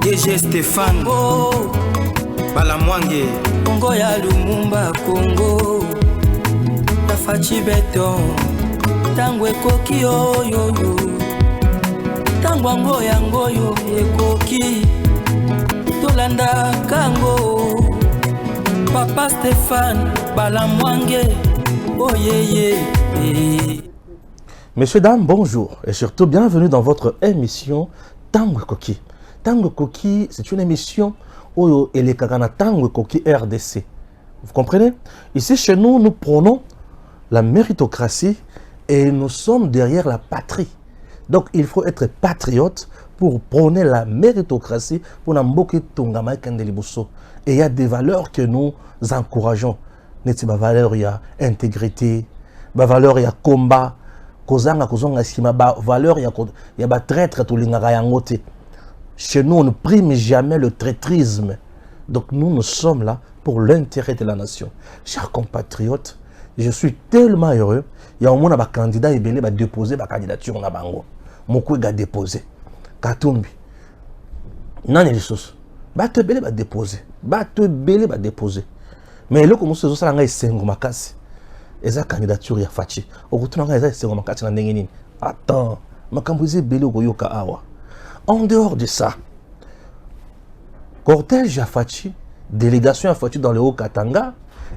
DG Stéphane Balamwange Congo ya Lumumba Congo Fachi Beton Tango ekoki oyo Tango yango yo ekoki Tolanda kango Papa Stéphane Balamwange Oh yeah. Messieurs, dames, bonjour et surtout bienvenue dans votre émission Tango Koki. Tango Koki, c'est une émission où il est Kagana Tango Koki RDC. Vous comprenez? Ici, chez nous, nous prenons la méritocratie et nous sommes derrière la patrie. Donc, il faut être patriote pour prôner la méritocratie pour n'amboke tongama kandelibuso. Et il y a des valeurs que nous encourageons. Il y a valeurs, il y a intégrité, valeurs, il y a combat, kozanga kozonga sima valeur, il y a traître tout l'ingayangote. Chez nous, on ne prime jamais le traîtrisme. Donc nous sommes là pour l'intérêt de la nation. Chers compatriotes, je suis tellement heureux. Il y a au moins un candidat qui va déposer la candidature na bango. Moko ga déposer. Katumbi. Non les choses. Bato belé va déposer. Bato belé va déposer. Mais le comment ça nga esengo makasi. Eza candidature ya fachi. Okutuna nga eza esengo makasi na ndenge nini. Attends, makambuzi belé okoyoka awa. En dehors de ça, cortège à Fachi, délégation à Fachi dans le Haut-Katanga,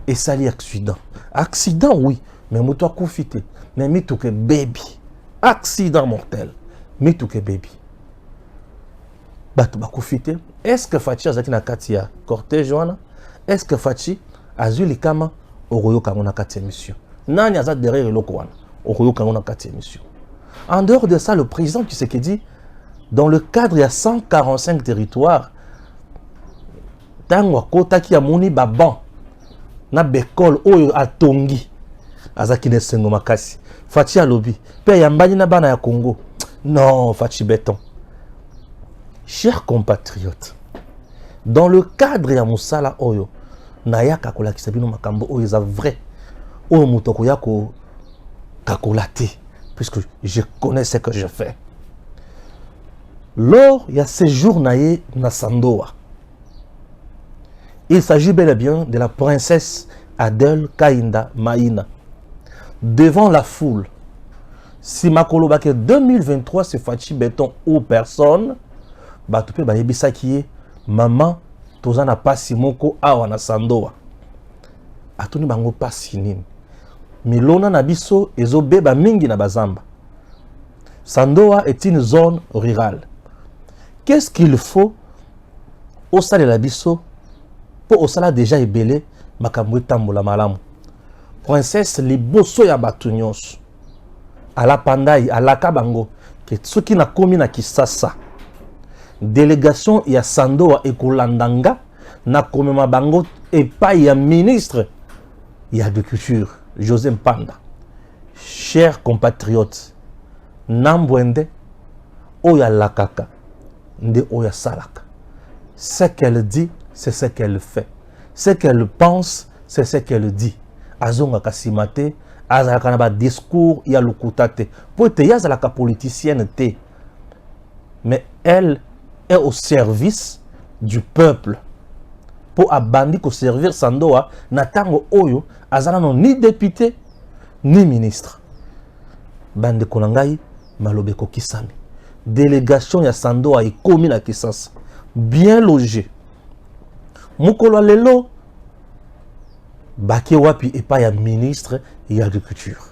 et sali accident. Accident, oui, mais mouton confité. Mais mitouke baby. Accident mortel. Mitouke baby. Batou ba confité. Est-ce que Fachi a zaki na katia cortège wana? Est-ce que Fachi a zuli kama oroyo kamona katia mission? Nani azat derrière le wana? Oroyo kamona katia mission. En dehors de ça, le président Tshisekedi, dans le cadre, il y a 145 territoires. Tango kota ki amoni baban na bekol oyo atongi azaki ne sengo makasi. Fachi alobi pe yambani na bana ya Congo. Non, Fachi béton. Chers compatriotes, dans le cadre ya musala oyo nayaka kolakisa bino makambo oyo za vrai oyo mutoko yako kakolate puisque je connais ce que je fais. Lors, il y a ces jours naïe na Sandoa. Il s'agit bel et bien de la princesse Adèle Kainda Maïna. Devant la foule, si Makolo Bake 2023 c'est Fachi béton ou personne, Batupe Bayebisa qui est maman Tozana Pasi Moko Awa na Sandoa. Atoni bango pasi nini. Milona Nabiso ezo beba mingi na bazamba. Sandoa est une zone rurale. Qu'est-ce qu'il faut au sale de la biso pour au sala déjà ébélé makamwe tambola malamu. Princesse liboso ya batunyos à la pandai à la kabango que tsuki na komi na Kisasa. Délégation ya Sandoa et Kolandanga na komema bango et pas ya ministre ya de culture José Mpanda. Chers compatriotes, Nambwende oya lakaka de oya salaka. Ce qu'elle dit, c'est ce qu'elle fait. Ce qu'elle pense, c'est ce qu'elle dit. Azonga kasimate, azalaka na ba discours ya lukutate. Pour te yazalaka politicienne te. Mais elle est au service du peuple. Pour abandi ko servir Sandoa, natango oyo azala non ni député ni ministre. Bande konangai malobeko kisami. Délégation ya Sandoa et komi na Kisasa. Bien logé. Mukolo lelo Bake wapi et pas ya ministre et agriculture.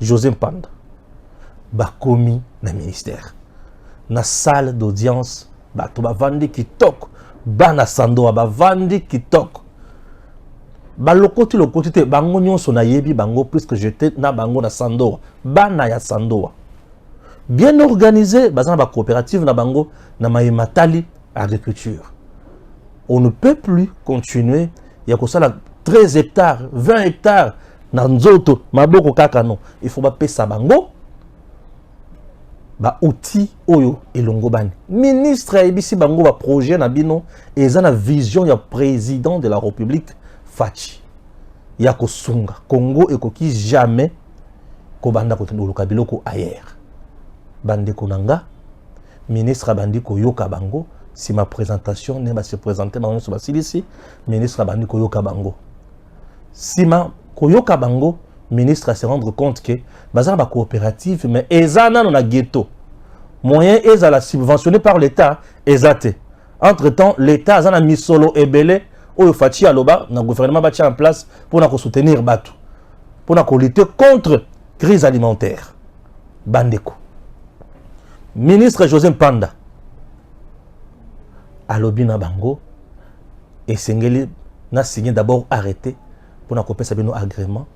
José Mpanda. Bakomi na ministère. Na salle d'audience bato bavandi kitoko. Bana Sandoa bavandi kitoko. Balokoti lokoti te bango nyonso na yebi bango puisque j'étais na bango na Sandoa. Bana ya Sandoa. Bien organisé, bazana ba coopérative na bango na maïmatali agriculture. On ne peut plus continuer. Il y a comme ça 13 hectares, 20 hectares na nzoto maboko kaka non. Il faut ba pesa bango ba outil oyo elongo bani. Ministre ya ebisi bango ba projet na bino et za na vision ya président de la République Fachi. Ya kosunga Congo ekoki jamais ko banda ko tinduluka biloko ailleurs. Bande konanga ministre bandi ko yoka bango si ma présentation n'est pas se présenter dans le ici, ministre Abandi Koyoka Bango. Si ma Koyoka Bango, ministre à se rendre compte que bazar ba coopérative mais ezana na ghetto. Moyen ezala subventionné par l'État ezate. Entre-temps, l'État a mis solo et belé ou fachi aloba na gouvernement bâti en place pour na soutenir batu. Pour na lutter contre crise alimentaire. Bandeko. Ministre José Mpanda alobi na bango et Sengeli n'a signé d'abord arrêté pour na couper sabino agrément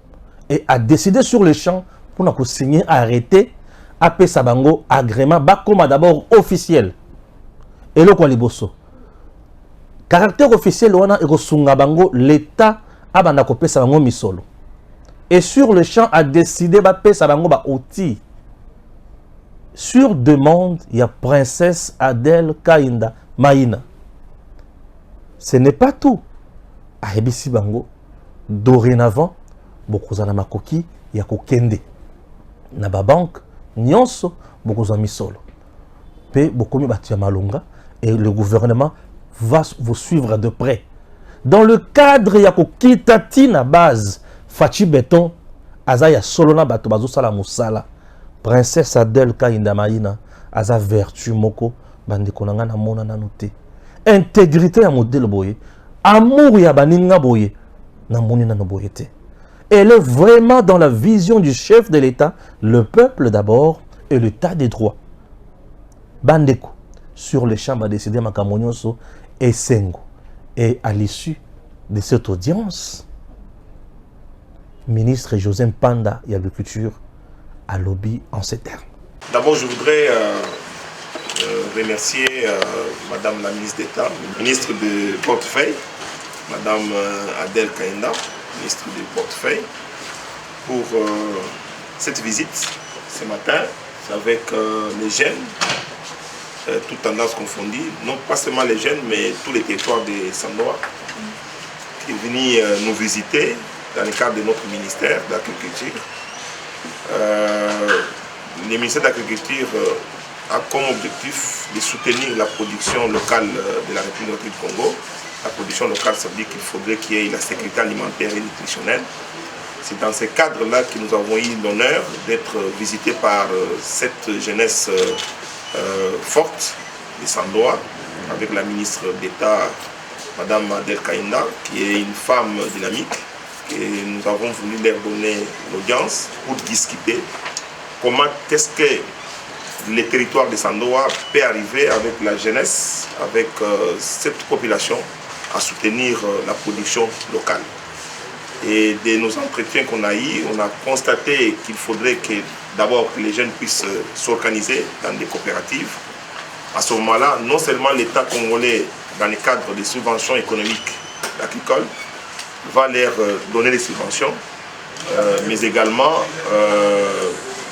et a décidé sur le champ pour na signer arrêté AP Sabango agrément bakoma d'abord officiel et le quoi liboso caractère officiel wana ekosunga bango l'État a banda couper Sabango misolo et sur le champ a décidé bapé Sabango ba outil sur demande il y a princesse Adèle Kainda Maïna. Ce n'est pas tout. À Ebisi Bango, dorénavant, beaucoup de makoki, il y a kokende. Naba banque, nyonso, beaucoup de misolo. Pe beaucoup de bâtiments malonga et le gouvernement va vous suivre de près. Dans le cadre, il y a kokitati na base, fachi béton, azaya solona bato bazo sala musala. Princesse Adèle Kainda Maïna, aza vertu moko. Bande konanga na mona na noté intégrité ya modèle boye amour ya baninga boye na moni na no boyete. Elle est vraiment dans la vision du chef de l'État, le peuple d'abord et l'État des droits. Bandeko sur le champ a décidé makamonyoso et sengo et à l'issue de cette audience ministre José Mpanda y agriculture a lobby en ces termes. D'abord je voudrais remercier Madame la ministre d'État, ministre de portefeuille, Madame Adèle Kainda, ministre du portefeuille, pour cette visite ce matin avec les jeunes, toutes tendances confondues, non pas seulement les jeunes, mais tous les territoires de Sandoa, qui est venu nous visiter dans le cadre de notre ministère de l'Agriculture. Le ministère de l'Agriculture a comme objectif de soutenir la production locale de la République du Congo. La production locale, ça veut dire qu'il faudrait qu'il y ait la sécurité alimentaire et nutritionnelle. C'est dans ce cadre-là que nous avons eu l'honneur d'être visités par cette jeunesse forte de Sandoa, avec la ministre d'État, Madame Adèle Kainda, qui est une femme dynamique. Et nous avons voulu leur donner l'audience pour discuter comment est-ce que les territoires de Sandoa peut arriver avec la jeunesse, avec cette population, à soutenir la production locale. Et de nos entretiens qu'on a eus, on a constaté qu'il faudrait que d'abord que les jeunes puissent s'organiser dans des coopératives. À ce moment-là, non seulement l'État congolais, dans le cadre des subventions économiques agricoles, va leur donner des subventions, mais également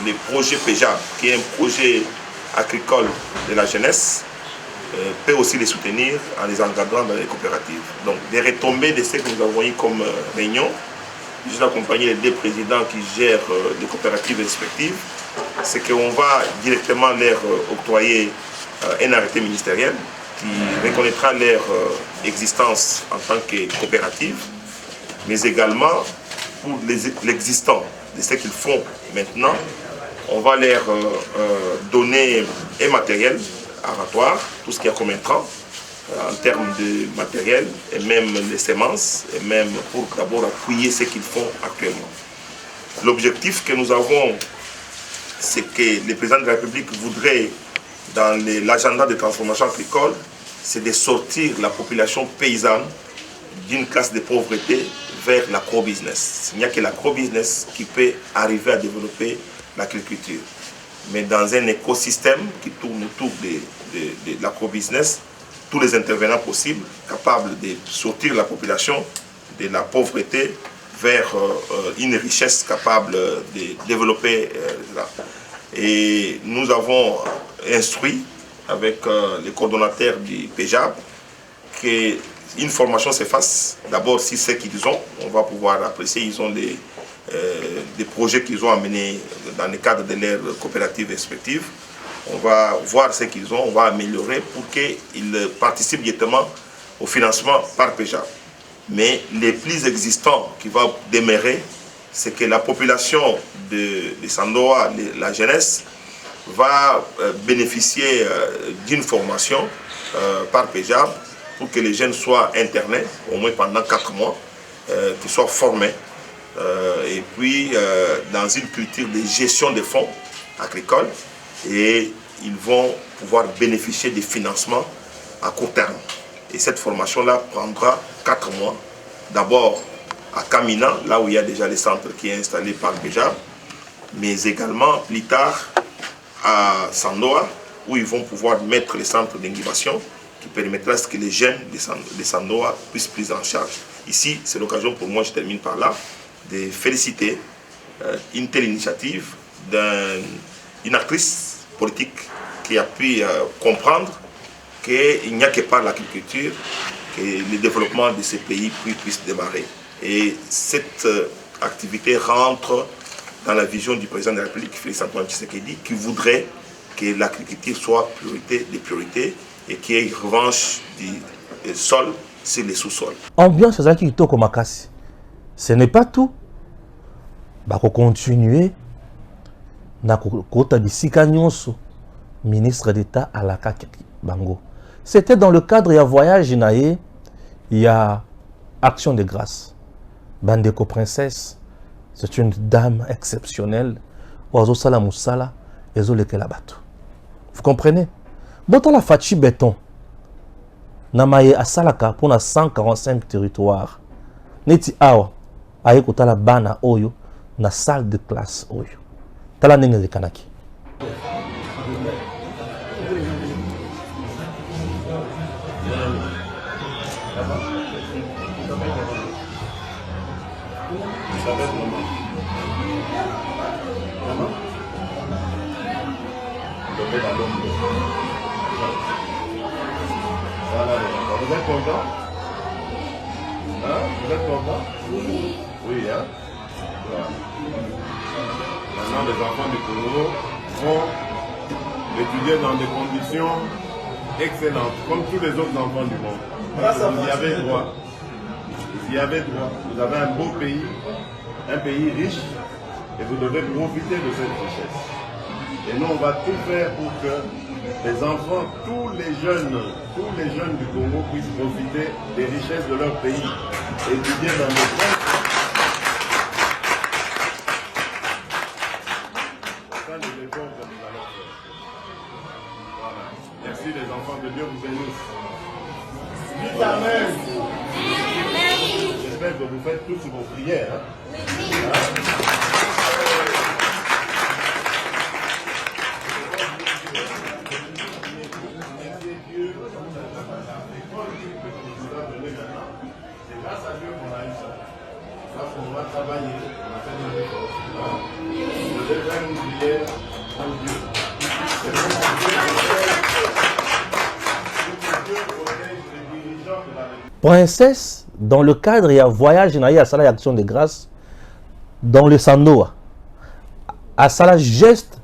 le projet PEJAB, qui est un projet agricole de la jeunesse, peut aussi les soutenir en les encadrant dans les coopératives. Donc, des retombées de ce que nous avons eu comme réunion, juste accompagner les deux présidents qui gèrent les coopératives respectives, c'est qu'on va directement leur octroyer un arrêté ministériel qui reconnaîtra leur existence en tant que coopérative, mais également pour l'existant de ce qu'ils font maintenant, on va leur donner un matériel aratoire, tout ce qu'il y a comme intrant, en termes de matériel, et même les semences, et même pour d'abord appuyer ce qu'ils font actuellement. L'objectif que nous avons, c'est que le président de la République voudrait, dans l'agenda de transformation agricole, c'est de sortir la population paysanne d'une classe de pauvreté vers l'agro-business. Il n'y a que l'agro-business qui peut arriver à développer l'agriculture. Mais dans un écosystème qui tourne autour de l'agro-business, tous les intervenants possibles, capables de sortir la population de la pauvreté vers une richesse capable de développer là. Et nous avons instruit avec les coordonnateurs du PEJAB qu'une formation se fasse. D'abord, si c'est qu'ils ont, on va pouvoir apprécier, ils ont des projets qu'ils ont amenés dans le cadre de leurs coopératives respectives. On va voir ce qu'ils ont, on va améliorer pour qu'ils participent directement au financement par PEJA. Mais les plus existants qui vont demeurer, c'est que la population de Sandoa, la jeunesse, va bénéficier d'une formation par PEJA pour que les jeunes soient internés, au moins pendant 4 mois, qu'ils soient formés. Et puis, dans une culture de gestion des fonds agricoles, et ils vont pouvoir bénéficier des financements à court terme. Et cette formation-là prendra 4 mois. D'abord à Kamina, là où il y a déjà le centre qui est installé par PEJA, mais également plus tard à Sandoa, où ils vont pouvoir mettre les centres d'incubation qui permettra à ce que les jeunes de Sandoa puissent prendre en charge. Ici, c'est l'occasion pour moi, je termine par là, de féliciter une telle initiative d'une actrice politique qui a pu comprendre qu'il n'y a que par l'agriculture que le développement de ces pays puisse démarrer. Et cette activité rentre dans la vision du président de la République, Félix-Antoine Tshisekedi, qui voudrait que l'agriculture soit priorité des priorités et qu'il y ait une revanche du sol sur les sous-sols. Ambiance à Kitoko Makasi. Ce n'est pas tout. Il faut continuer. Ministre d'État à la Bango. C'était dans le cadre de voyage il y a Action de grâce. Bandeko Princesse, c'est une dame exceptionnelle. Oazo Sala Moussala, Ezo Lekelabato. Vous comprenez? Boto la Fachi Béton. Namaye Asalaka pour na 145 territoires. Neti awa, aye kotala bana oyo, na salle de classe oyo. Tala nenge de kanaki. Vous êtes content? Hein? Vous êtes content? Oui. Oui, hein? Voilà. Maintenant, les enfants du Congo vont étudier dans des conditions excellentes, comme tous les autres enfants du monde. Vous y avez droit. Vous y avez droit. Vous avez un beau pays, un pays riche, et vous devez profiter de cette richesse. Et nous, on va tout faire pour que les enfants, tous les jeunes du Congo puissent profiter des richesses de leur pays, étudier dans des fonds. C'est les efforts que nous allons faire. Voilà. Merci les enfants, que Dieu vous bénisse. Dites Amen. J'espère que vous faites tous vos prières. Hein? Princesse, dans le cadre, il y a voyage, il y a Sala Action de grâce dans le Sandoa. À Sala geste,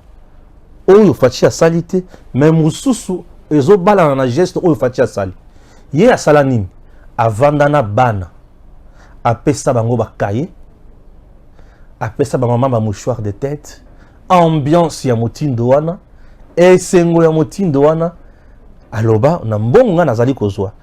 il faut à salité, mais Moussoussou, ils ont balan un geste, il faut à sali. Il y a Sala Nim, à Vandana Bana, à Pesta Bango Bakaye, à Pesta Bamama mouchoir de tête, ambiance ya Motindouana, et Sengo ya Motindouana, aloba, on a bon gars nazali kozwa.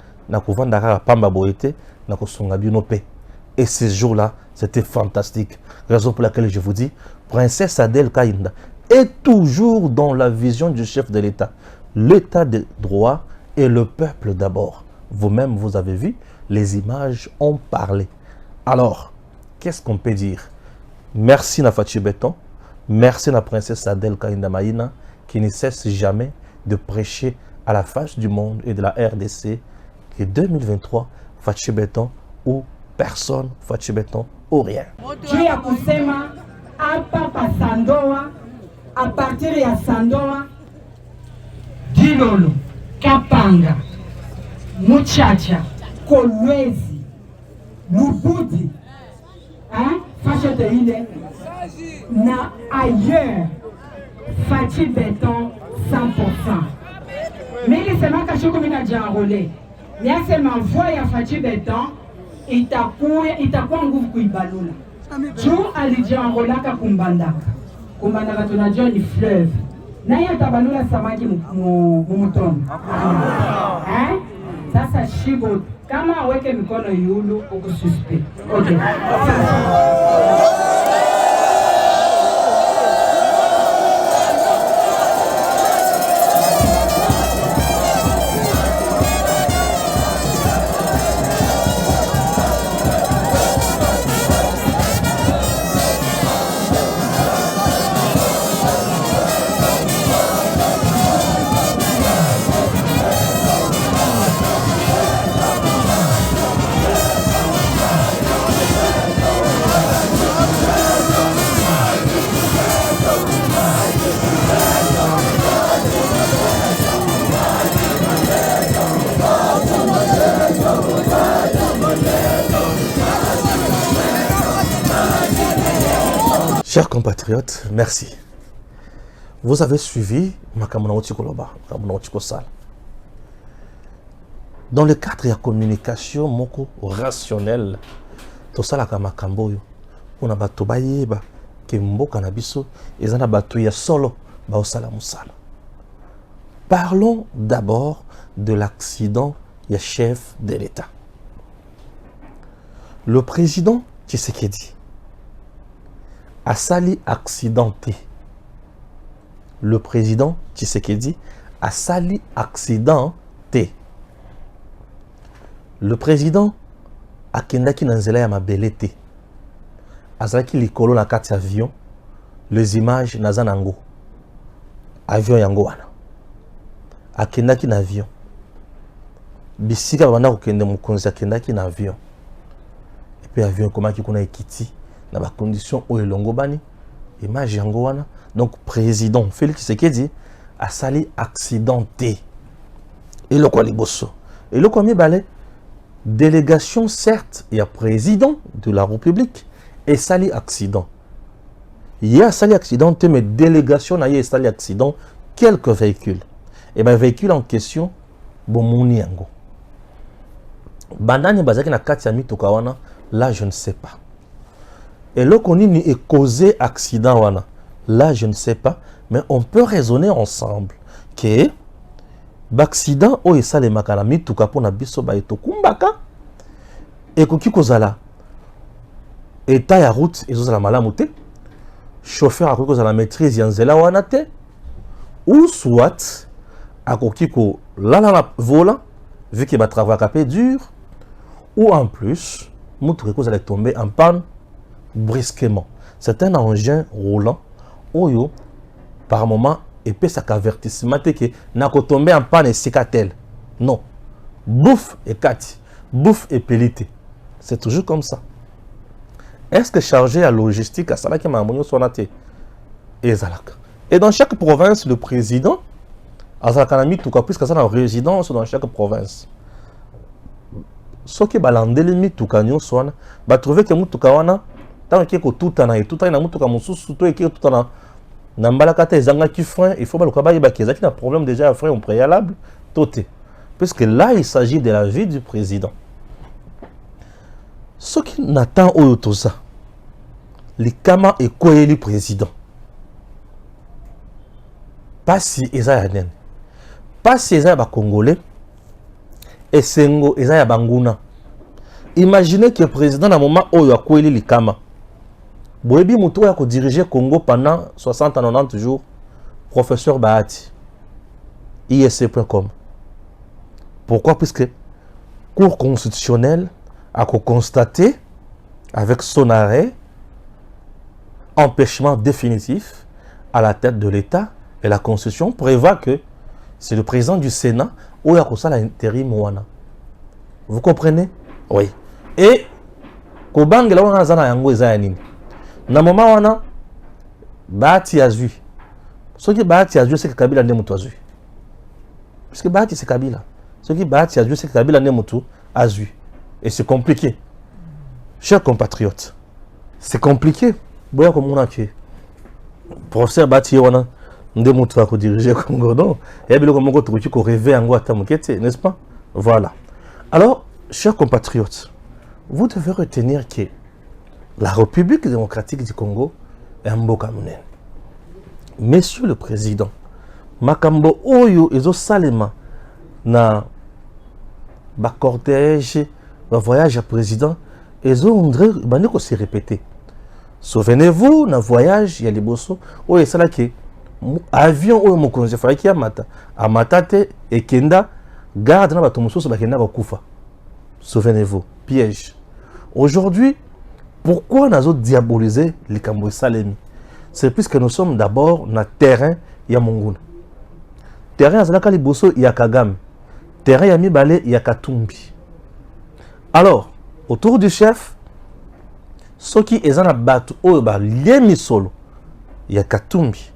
Et ces jours-là, c'était fantastique. Raison pour laquelle je vous dis, Princesse Adèle Kaïnda est toujours dans la vision du chef de l'État. L'État de droit et le peuple d'abord. Vous-même, vous avez vu, les images ont parlé. Alors, qu'est-ce qu'on peut dire? Merci na Fachi Béton, merci na Princesse Adèle Kaïnda Maïna, qui ne cesse jamais de prêcher à la face du monde et de la RDC. Et 2023, Fachi Béton ou personne, Fachi Béton ou rien. Juu ya kusema hapa pa Sandoa, a partir ya Sandoa, Dilolo, Kapanga, Muchacha, Kolwezi, Lubudi, hein, Fachete ile, na ailleurs, Fachi Béton 100%. Mais il sema kacho comme na janrole. Ni asema voix ya Fachi Béton itakuwa nguvu kuibalula. Juu alijanrolaka kumbandaka tunajua ni fleuve. Naye atabalula samaki mumutono. Sasa shibo kama aweke mikono yulu ukususpe. Okay. Chers compatriotes, merci. Vous avez suivi Makamonaoti Koloba, Makamonaoti Kosal. Dans le cadre de la communication moko rationnelle, tout ça la kamakamboyo, on a batobaye ba kembo kanabiso, et on a batouya solo ba osala musala. Parlons d'abord de l'accident du chef de l'État. Le président Tshisekedi a sali accidenté. Le président Tshisekedi a sali accidenté. Le président a kendaki nanzela ya mabelete. Azalaki likolo na kati avion. Les images nazanango. Avion yango wana. A kendaki na avion. Bisika banda kokende mukonzi akendaki na avion. Et puis avion komaki kuna ekiti. Dans la condition où il bani, image yango wana. Donc président Félix Tshisekedi a sali accidenté. Et le quoi liboso. Et le quoi mi balé délégation certes il y a président de la République et sali accident. Il y a sali accidenté mais délégation na y sali accident quelques véhicules. Et ben véhicule en question bomoni yango. Bandani bazaki na kati ya mituka wana là je ne sais pas. Et là qu'on est causé accident wana. Là je ne sais pas, mais on peut raisonner ensemble que l'accident o esale makana mituka pona biso ba etokumbaka et koki kozala état ya route ezozala malamu te, chauffeur akoki kozala maîtrise ya nzela wana te, ou soit akoki ko lala na volant vu que ba travail capé dur, ou en plus mutuka kozala tomber en panne brusquement. C'est un engin roulant oyo par moment et peut ça qu'avertissement que n'a ko tomber en panne et cicatel. Non. Bouffe et kati, bouffe et pelité. C'est toujours comme ça. Est-ce que chargé à logistique à salaki mamonyo sonate ezalaka. Et dans chaque province le président azalaka mi tout cas plus que ça en résidence dans chaque province. Ce qui balandeli mi tout kanyo sona ba trouver que mutuka wana tant que tout na et tout na mutuka mususu to et tout na nambalaka te zanga ki frein, il faut baluka ba yebaki na problème déjà à frein au préalable toté. Puisque là il s'agit de la vie du président. Ce qui n'attend oyo tout ça. Les kama et koyeli président. Pas si eza ya nene. Pas si eza ya ba congolais et sengo eza ya banguna. Imaginez que le président na moment oyo akoyeli likama. Boyebi muto ya ko diriger Congo pendant 60 à 90 jours. Professeur Bahati. ISC.com. Pourquoi? Puisque Cour constitutionnelle a constaté avec son arrêt empêchement définitif à la tête de l'État et la Constitution prévoit que c'est le président du Sénat ou ya kosa la intérim wana. Vous comprenez? Oui. Et kobangela wana zana yango eza ya nini? Na moment wana Bahati azui. Ce qui Bahati azui c'est que Kabila nde mutu azui. Parce que Bahati c'est Kabila. Ce qui Bahati azui c'est que Kabila nde mutu azui. Et c'est compliqué. Chers compatriotes, c'est compliqué. Boya comme on a tué. Professeur Bahati wana nde moto va diriger Congo, non. Il y a biloko moko truki ko rêver en gwa tamukete, n'est-ce pas? Voilà. Alors, chers compatriotes, vous devez retenir que la République démocratique du Congo est un mboka munene. Monsieur le Président, makambo oyo ezo salema na ba cortège, ba voyage à président, ezo ondre bandi ko se répéter. Souvenez-vous, na voyage ya liboso oyo esala ke avion oyo mokonzi faki amata amatate ekenda garde na bato mosusu bakenda bakufa. Souvenez-vous, piège. Aujourd'hui, pourquoi nous avons diabolisé les Kambo Salemi? C'est puisque nous sommes d'abord dans le terrain ya Monguna. Terrain azalaka liboso ya Kagame. Terrain ya Mibale ya Katumbi. Alors, autour du chef, ceux qui ezana batu oyo ba liemi solo ya Katumbi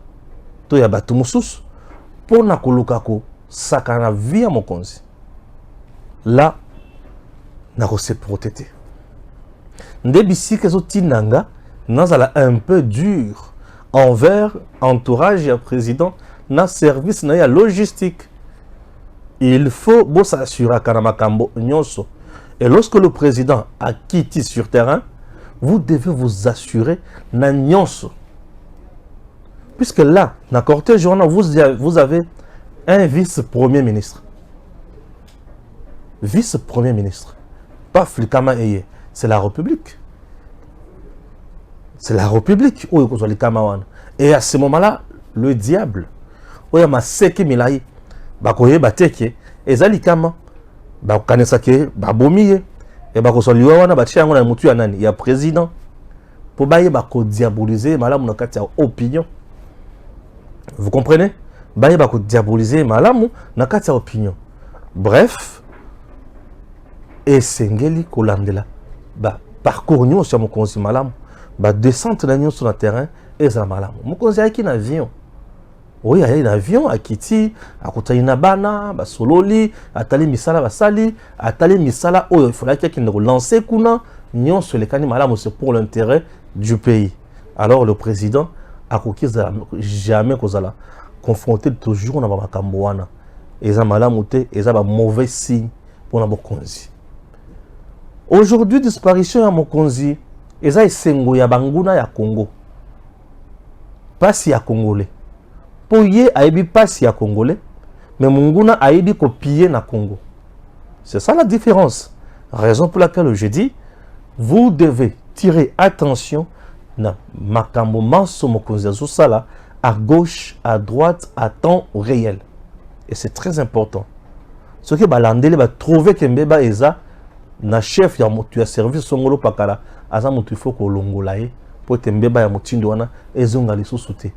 to ya batu mususu pona kolukako sakana via mokonzi. Là, na se protéger. Ndebisi kezo tinanga nazala un peu dur envers entourage et président na service na ya logistique. Il faut bon s'assurer kanamakambo nyonso. Et lorsque le président a quitté sur terrain, vous devez vous assurer na nyonso. Puisque là, na cortège vous avez un vice-premier ministre. Vice-premier ministre. Pas Flikama Eye. C'est la République. C'est la République. Et à ce moment-là, le diable, oya maseke milai, bakoye bateke, ezalikama, bakanesa babomiye, et bakosoliwa wana bachiango na mutu ya nani, ya président, pour baye bako diaboliser malamu na kati ya opinion. Vous comprenez? Baye bako diaboliser malamu na kati ya opinion. Bref, et sengeli kolandela. Parcours nous sur mon konzi malamu ba descente na sur le terrain et ça malamu mon konzi aki na avion oui il y a un avion à Kiti à kotali na bana ba sololi atali misala basali atali misala oyo il faudrait qu'il ne relance kuna nyon sur les kani malamu c'est pour l'intérêt du pays. Alors le président a kokiza jamais kozala confronté toujours na makambo wana eza malamu te eza ba mauvais signe pour na bokonzi. Aujourd'hui, disparition à Mokonzi, eza esengo ya banguna ya Congo. Pasi ya Congolais. Pour y aibi pasi ya Congolais, mais munguna aibi copier na Congo. C'est ça la différence. Raison pour laquelle je dis, vous devez tirer attention na makambo manso Mokonzi azosala à gauche, à droite, à temps réel. Et c'est très important. Ce que balandele va trouver que mbeba eza na chef ya motu ya service songolo pakala aza motu faut ko longola ye po tembeba ya motindo wana ezonga lisusu te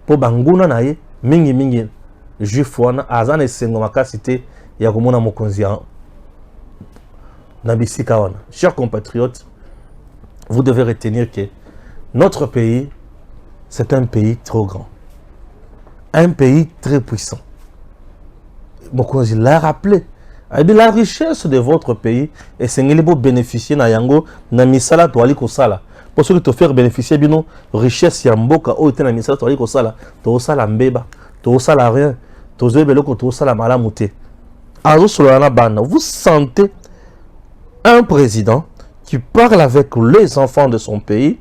po banguna na ye mingi juif wana aza na esengo makasi te ya komona mokonzi ya na bisika wana. Chers compatriotes, vous devez retenir que notre pays c'est un pays trop grand, un pays très puissant. Mokonzi l'a rappelé. La richesse de votre pays et c'est que bénéficier na yango na misala to ali kosala pour ceux qui te faire bénéficier bino richesse ya mboka o te na misala to ali kosala to sala mbeba to sala rien to zebelo ko to sala malamu te azo solo na bana. Vous sentez un président qui parle avec les enfants de son pays,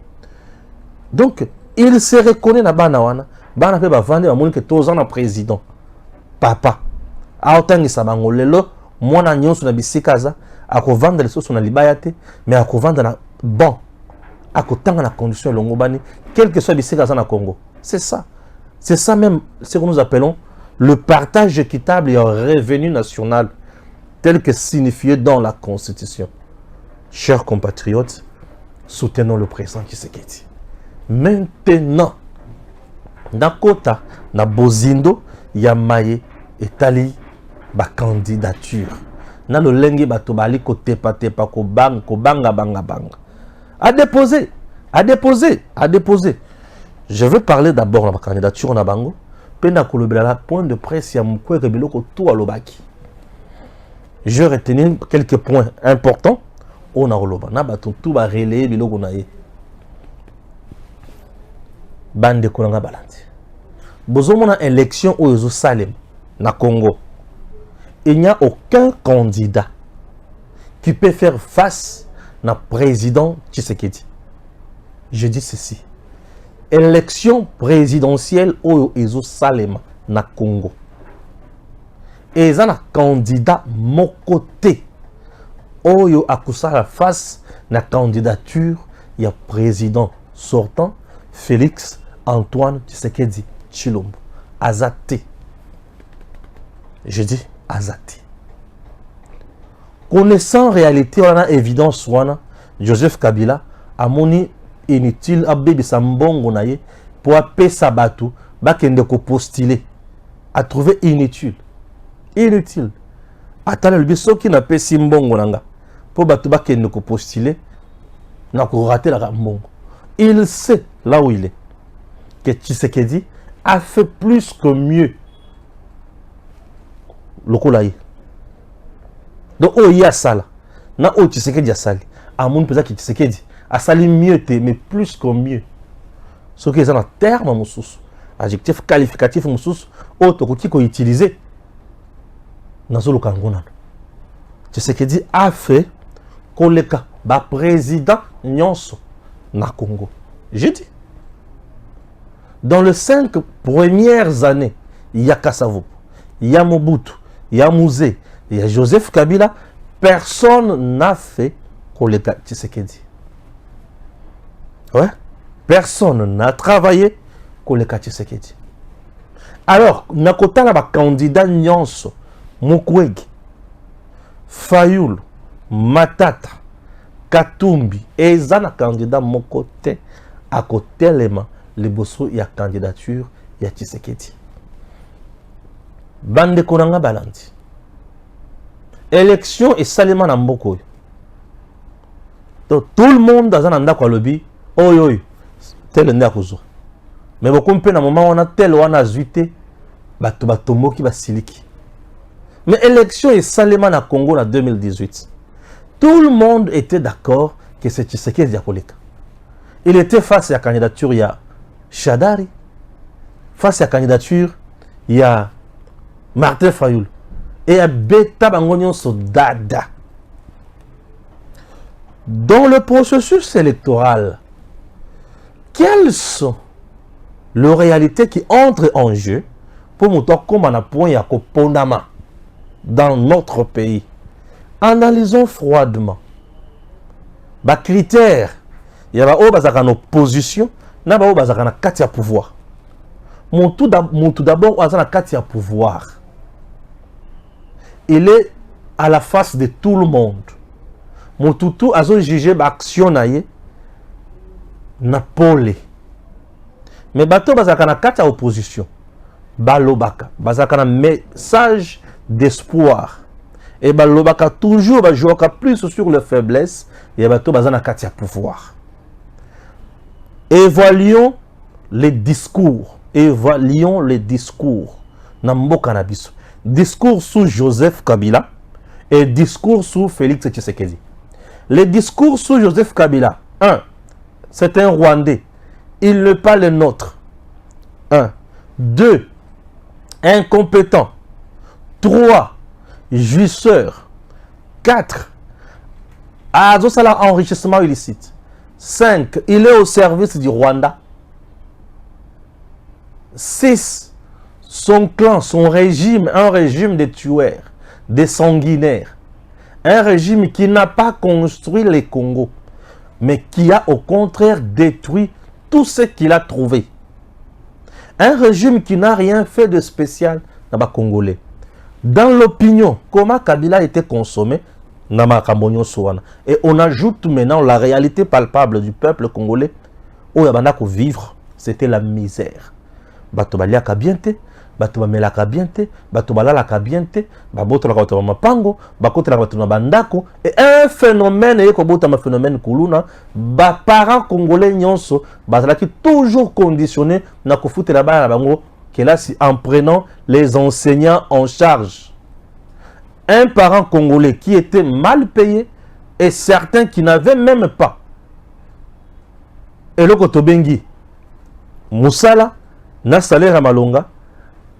donc il se reconnaît na bana wana bana pe ba vande ba moni que to zana président papa a otangisa bango lelo mwana nyonso na bisikaza akovanda lesoso na libaya te mais akovanda na bon akotanga na condition longo bani quel que soit bisikaza na Congo. C'est ça même ce que nous appelons le partage équitable et un revenu national tel que signifié dans la Constitution. Chers compatriotes, soutenons le président Tshisekedi. Maintenant, Nakota na bozindo Yamaye etali ba candidature na lo lengi bato bali ko tepa ko banga à déposer. Je veux parler d'abord de la candidature na bango pena kolobela point de presse ya mukweke biloko tout alobaki. Je retenir quelques points importants on a oloba na bato tout ba relayer biloko na ye bande kolanga balandi besoin d'une élection au Jérusalem, na Congo. Il n'y a aucun candidat qui peut faire face na président Tshisekedi. Je dis ceci. Élection présidentielle au Jérusalem, na Congo. Et il y a un candidat mon côté. Oyo akusala face na candidature, il y a président sortant Félix Antoine Tshisekedi Tshilombo. Azate. Je dis Azate. Connaissant réalité, on a évidence, Joseph Kabila a moni inutile à bébé sambongo naye pour appeler Sabatou, bakende ko postuler, a trouvé inutile. Inutile. Attends le biso qui n'a pas simbongo nanga pour batu bakende ko postuler, n'a ko rater la mbongo. Il sait là où il est que Tshisekedi a fait plus que mieux. Lokolaye. Donc, oh, il y a ça là. Na oh, Tshisekedi a sali. A mon pesa qui Tshisekedi a sali mieux, mais plus que mieux. Ce qui est un terme, moussous. Adjectif qualificatif, moussous. Autre outil qu'on utilise. Dans le Kangona. Tshisekedi a fait koleka ba président nyonso na Congo. J'ai dit. Dans les 5 premières années, il y a Kassavo, il y a Mobutu, il y a Mouzé, il y a Joseph Kabila, personne n'a fait koleka Tshisekedi. Ouais? Personne n'a travaillé koleka Tshisekedi. Alors, nakota na ba candidat nyonso, Mukwege, Fayoul, Matata, Katumbi, et zana candidat mon côté, à côté les bosso, il y a candidature, il y a Tshisekedi. Bande Konanga Balandi. Élection et Salima Namboko. Donc tout le monde dans un anda kwa lobby, oi, tel nda kuzo. Mais beaucoup de na moment on a tel on a zuité, batomo qui va siliki. Mais élection et Salima na Congo en 2018. Tout le monde était d'accord que c'est Tshisekedi Diakoleka. Il était face à la candidature, il y a Shadari. Face à la candidature, il y a Martin Fayoul. Et il y a Beta Bangonion Sodada. Dans le processus électoral, quelles sont les réalités qui entrent en jeu pour montrer comment on a point à Pondama dans notre pays? Analysons froidement. Les critères, il y a une opposition, il y a une carte à pouvoir. Mon tout d'abord, il y a une carte à pouvoir. Il est à la face de tout le monde. Mon tout a jugé l'action na pole. Mais bato bazaka na carte à opposition. Balobaka, bazaka na message d'espoir. Et balobaka toujours ba jouer plus sur les faiblesses et bato bazana carte à pouvoir. Évaluons les discours. Évaluons les discours. Nambo cannabis. Discours sous Joseph Kabila et discours sous Félix Tshisekedi. Les discours sous Joseph Kabila. 1. C'est un Rwandais. Il n'est pas le nôtre. 1. 2. Incompétent. 3. Jouisseur. 4. Azosala enrichissement illicite. 5. Il est au service du Rwanda. 6. Son clan, son régime, un régime de tueurs, de sanguinaires. Un régime qui n'a pas construit les Congo, mais qui a au contraire détruit tout ce qu'il a trouvé. Un régime qui n'a rien fait de spécial dans les Congolais. Dans l'opinion, comment Kabila a été consommé, et on ajoute maintenant la réalité palpable du peuple congolais, où il y a vivre, c'était la misère. Batobalia Kabiente, Batobamela Kabiente, Batobala Kabiente, Baboto la Kautama Pango, Bakote la Kautama Bandako, et un phénomène, et un phénomène Kuluna, parents congolais nyonso, qui toujours conditionné, na kofute la bas bango, que là, en prenant les enseignants en charge. Un parent congolais qui était mal payé et certains qui n'avaient même pas. Et le Kotobengi, Moussala, na salaire ya malonga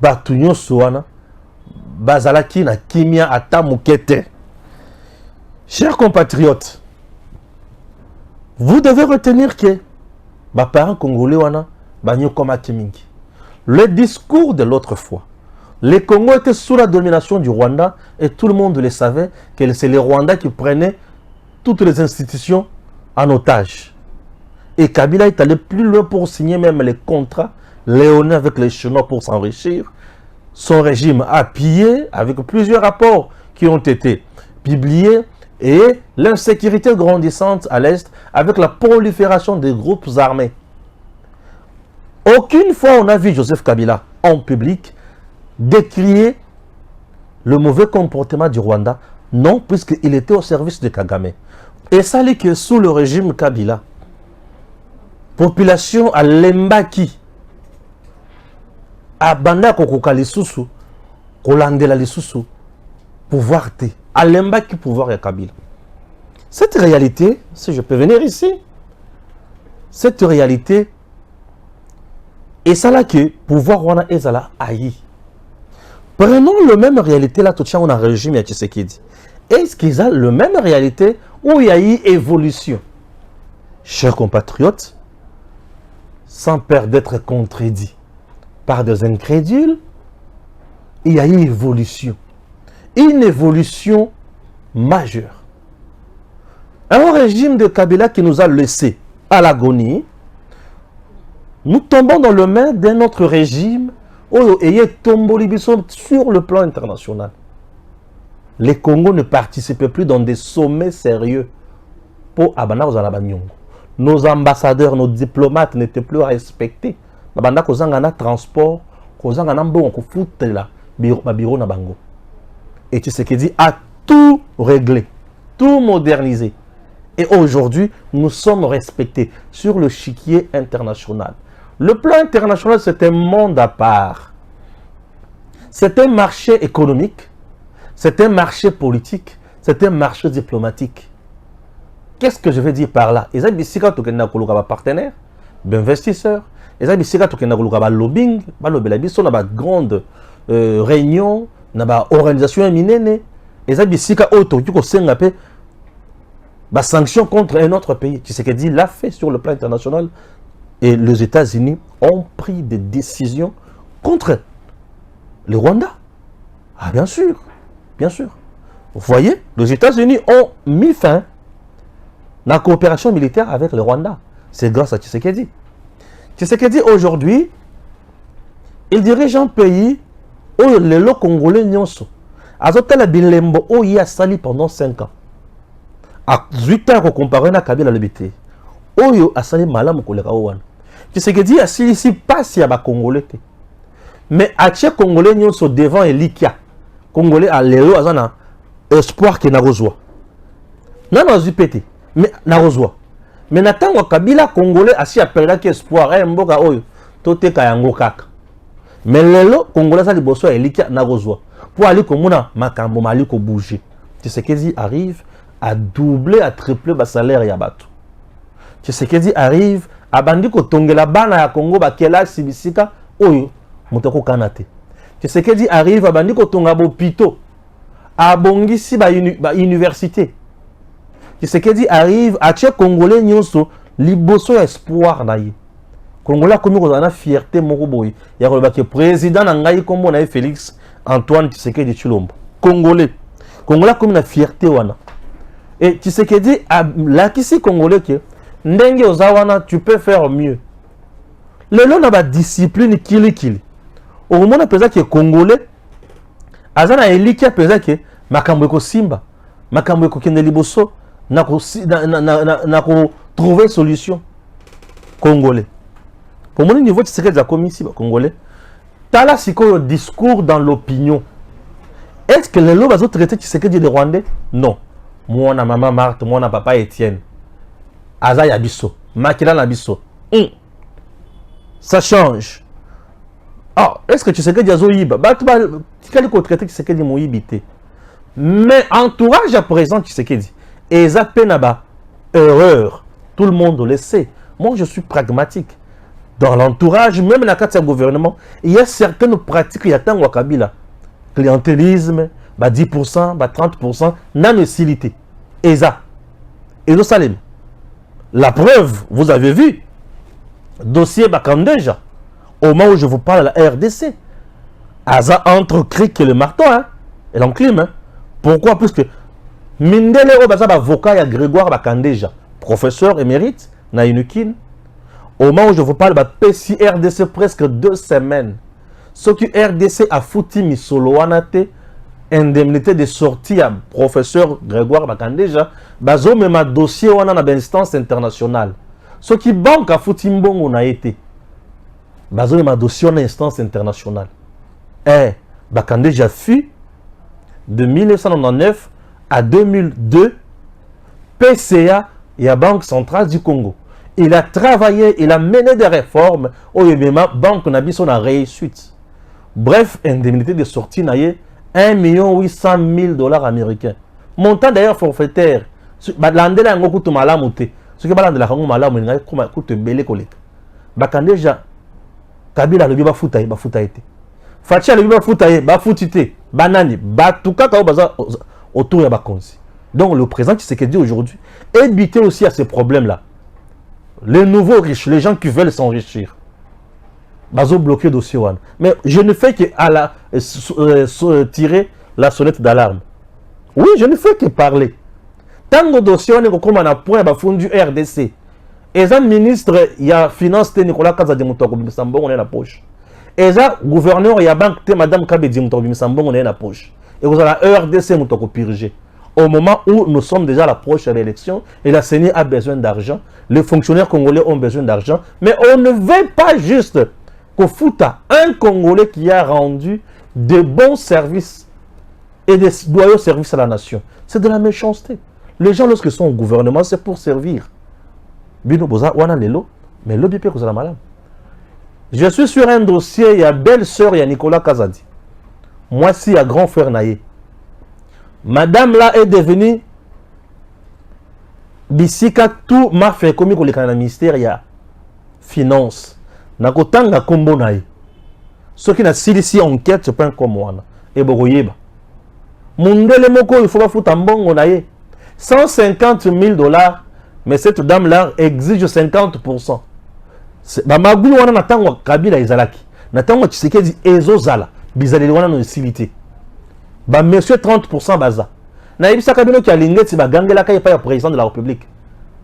bato nyonso wana bazalaki na kimia ata moke te. Chers compatriotes, vous devez retenir que les parents congolais wana banyokomaki mingi. Le discours de l'autre fois, les Congos étaient sous la domination du Rwanda et tout le monde le savait que c'est le Rwanda qui prenait toutes les institutions en otage. Et Kabila est allé plus loin pour signer même les contrats léonins avec les Chinois pour s'enrichir. Son régime a pillé avec plusieurs rapports qui ont été publiés et l'insécurité grandissante à l'Est avec la prolifération des groupes armés. Aucune fois on a vu Joseph Kabila en public décrier le mauvais comportement du Rwanda. Non, puisqu'il était au service de Kagame. Et ça dit que sous le régime Kabila, population à Lembaki, à Banda Kokoka Lisusu, Kolandela Lisusu, pouvoir te, à Lembaki pouvoir et Kabila. Cette réalité, si je peux venir ici, cette réalité, et ça là que pouvoir wana ezala aïe. Prenons le même réalité là, tout ça on a régime à Tshisekedi. Est-ce qu'ils ont la même réalité où il y a eu évolution? Chers compatriotes, sans peur d'être contredit par des incrédules, il y a eu évolution. Une évolution majeure. Un régime de Kabila qui nous a laissé à l'agonie, nous tombons dans le main d'un autre régime sur le plan international. Les Congos ne participaient plus dans des sommets sérieux pour Abana Ozalabanyongo. Nos ambassadeurs, nos diplomates n'étaient plus respectés. Babanda kozangana transport, kozangana mbongo kufutela bureau na bango. Et Tshisekedi a tout réglé, tout modernisé. Et aujourd'hui, nous sommes respectés sur le chiquier international. Le plan international, c'est un monde à part. C'est un marché économique, c'est un marché politique, c'est un marché diplomatique. Qu'est-ce que je veux dire par là? Ils ont dit que les partenaires, les investisseurs, ils ont dit que les lobbying, les grandes réunions, les organisations éminentes, ils ont dit que les sanctions contre un autre pays. Tu sais que dit l'a fait sur le plan international. Et les États-Unis ont pris des décisions contre le Rwanda. Ah, bien sûr, bien sûr. Vous voyez, les États-Unis ont mis fin à la coopération militaire avec le Rwanda. C'est grâce à Tshisekedi. Tshisekedi, aujourd'hui, il dirige un pays où les lots congolais nyonso. Azotala bilembo où il a sali pendant 5 ans. À 8 ans, comparé à Kabila Lebité. Oyo a sali malamu koleka wana. Tshisekedi a sili ici pas si ya ba congolais. Mais à tche congolais nyonso devant Elikia. Congolais a lelo azana espoir que na rozwa. Nana zupete mais na rozwa. Mais natango Kabila congolais asi appelera que espoir mboka oyo toteka yango kaka. Mais lelo congolais sa liboso Elikia na rozwa. Pour aller komona makambo mali ko bouger. Tshisekedi arrive à doubler, à tripler le salaire ya bato. Tshisekedi arrive à bandi ko tongela bana ya Congo ba kela sibisika oyo mutako kanate. Tshisekedi arrive à bandi ko tonga bopito a bongisi ba université. Tshisekedi arrive à tche congolais nyonso liboso espoir na ye. Congolais komi ko na fierté moko boy ya ko ba ke président na ngai kombo na Félix Antoine Tshisekedi Tshilombo. Congolais komi na fierté wana. Et Tshisekedi a lakisi congolais que ndenge ozawana tu peux faire mieux. Le long na ba discipline kili. Au moment pesa que congolais azana elikia pesa que makambo ko simba, makambo ko kende liboso na ko trouver solution congolais. Pour mon niveau Tshisekedi a commis ici congolais. Tala siko discours dans l'opinion. Est-ce que les lots bazo traiter Tshisekedi de Rwandais? Non. Moi, maman Marthe, moi, papa Étienne. Aza Yabiso. Makila Nabiso. Ça change. Ah, est-ce que tu sais que Diazo Yiba? Bah, tu vas traiter tu sais que Diazo Yibité. Mais entourage à présent, tu sais que dit. Et ça penaba erreur. Tout le monde le sait. Moi, je suis pragmatique. dans l'entourage, même dans le cadre du gouvernement, il y a certaines pratiques, il y a tant de Kabila. Clientélisme, 10%, 30%, non-hostilité. Et ça. Et Salem. La preuve, vous avez vu, dossier Bakandeja, au moment où je vous parle de la RDC, Aza entre cric et le marteau, hein, et l'enclime. Hein. Pourquoi? Puisque Mindele Obaza, avocat, il Grégoire Bakandeja, professeur émérite, na Inukin. Au moment où je vous parle de PCI RDC, presque 2 semaines. Ce qui RDC a foutu Misolo Anate, indemnité de sortie à professeur Grégoire Bakandeja, bazo même un dossier on a une instance internationale. Ce qui banque a foutu Mbongo on a été. Bazo même un dossier en instance internationale. Bakandeja fut de 1999 à 2002 PCA et la Banque centrale du Congo. Il a travaillé, il a mené des réformes. Au Yémen, Banque Nabiso a réussi. Bref, indemnité de sortie naïe 1 800 000 $ américains. Montant d'ailleurs forfaitaire. L'andela ngo kutu malamu te. Ce qui balande la kango malamu ngai kuma kutu belé koleka. Bakandeja Kabila le biba futa été. Fatia le biba futa te. Banani batuka ka baza autour ya bakonzi. Donc le président Tshisekedi aujourd'hui est buté aussi à ces problèmes-là. Les nouveaux riches, les gens qui veulent s'enrichir. Bazo bloqué dossier one. Mais je ne fais que tirer la sonnette d'alarme. Oui, je ne fais que parler. Tant que dossier on est comme un point bafundu RDC. Et un ministre, il y a finance Nicolas Kazadi Moutoko Bimsambon on est la poche. Et un gouverneur, il y a banque Madame Kabedi Moutoko Bimsambon on est la poche. Et vous avez la RDC Moutoko Purgé. Au moment où nous sommes déjà à l'approche de l'élection et la CENI a besoin d'argent, les fonctionnaires congolais ont besoin d'argent, mais on ne veut pas juste qu'au Fouta, un Congolais qui a rendu de bons services et des loyaux services à la nation. C'est de la méchanceté. Les gens, lorsqu'ils sont au gouvernement, c'est pour servir. Je suis sur un dossier, il y a belle-sœur, il y a Nicolas Kazadi. Moi, si, il y a grand frère Naye. Madame là est devenue Bissika tout m'a fait comme il y a ministère, il y a finance. Nakotanga kombo naï. Ce qui n'a si enquête, c'est pas un comme moi. Et bogoyeba. Mundele moko, il faut pas foutre un bon naï. 150 000 $, mais cette dame là exige 50%. Bah magou wana natangwa Kabila izalaki. Natangwa Tshisekedi ezozala. Bizali wana no silité. Bah monsieur 30% baza. Na ibisa Kabila qui a lingeti ba gangela kai pa président de la République.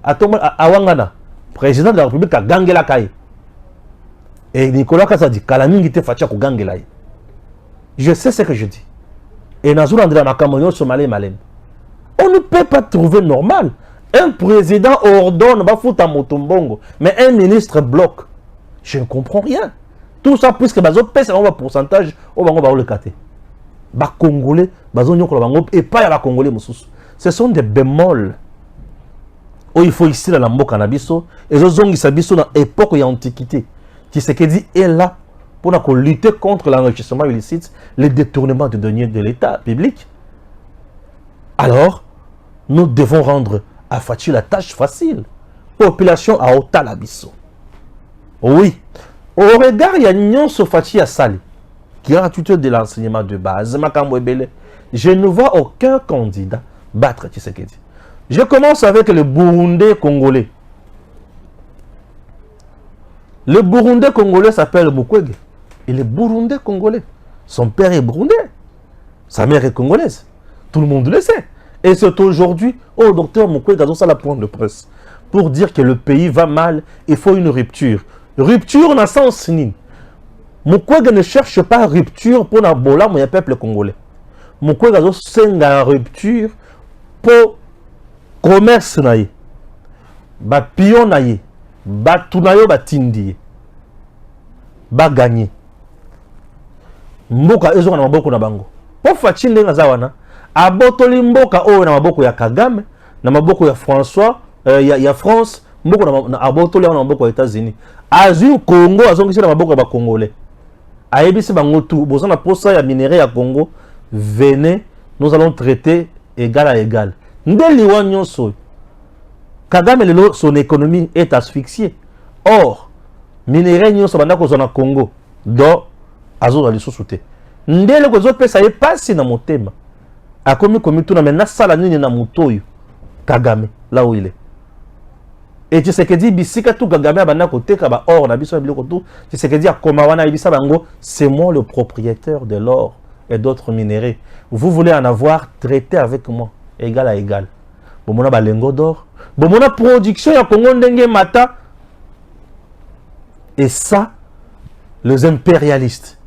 Atongo awangana président de la République a gangela kai. Et Nicolas Kazadi kalamingi te facha ko gangela. Je sais ce que je dis. Et nazula ndela makamonyo somalé malem. On ne peut pas trouver normal. Un président ordonne ba fouta motombongo, mais un ministre bloque. Je ne comprends rien. Tout ça puisque bazo pèse un pourcentage au bango ba le katé. Ba Congolais, bazo nyoko bango et pas ya Congolais mususu. Ce sont des bémols. Oh, il faut ici la mboka na biso et zo zongi sa biso dans époque ya antiquité. Qui ce qui dit est là pour lutter contre l'enrichissement illicite, les détournements de deniers de l'État public. Alors, nous devons rendre à Fachi la tâche facile. Population à Otalabiso. Oui. Au regard, il y a une Fachi à Sali. Gratuité de l'enseignement de base. Je ne vois aucun candidat battre Tshisekedi. Je commence avec le Burundais congolais. Le Burundais congolais s'appelle Mukwege. Il est Burundais congolais. Son père est burundais. Sa mère est congolaise. Tout le monde le sait. Et c'est aujourd'hui, au docteur Mukwege a donné la pointe de presse pour dire que le pays va mal, il faut une rupture. Rupture n'a sens ni. Mukwege ne cherche pas rupture pour la bola mon peuple congolais. Mukwege a donné la rupture pour commerce naïe. Ba pion naïe. Ba tunayo ba tindi. Ba gagner. Mboka ezo na maboko na bango. Po Fachi ndenga zawana. Abotoli mboka oyo na maboko ya Kagame, na maboko ya François, ya France, mboka na abotoli na maboko ya États-Unis. Azu Congo azongisi na maboko ya ba Congolais. Ayebisi bango tout, boza na posa ya minerai ya Congo, venez, nous allons traiter égal à égal. Ndeli wanyonso. Kagame lelo son économie est asphyxiée. Or, minéraux nyonso banda ko zona Congo do azo ali sosute ndele ko zo pesa ye pasi na motema akomi tuna mena sala nini na mutoyo Kagame là où il est. Et tu sais que dit bisika tout Kagame abanda koteka ba or na biso biloko tout, tu sais que dit akoma wana ibisa bango, c'est moi le propriétaire de l'or et d'autres minéraux. Vous voulez en avoir, traité avec moi égal à égal. Bon mona ba lengo d'or, bon mona production ya Congo ndenge mata. Et ça, les impérialistes,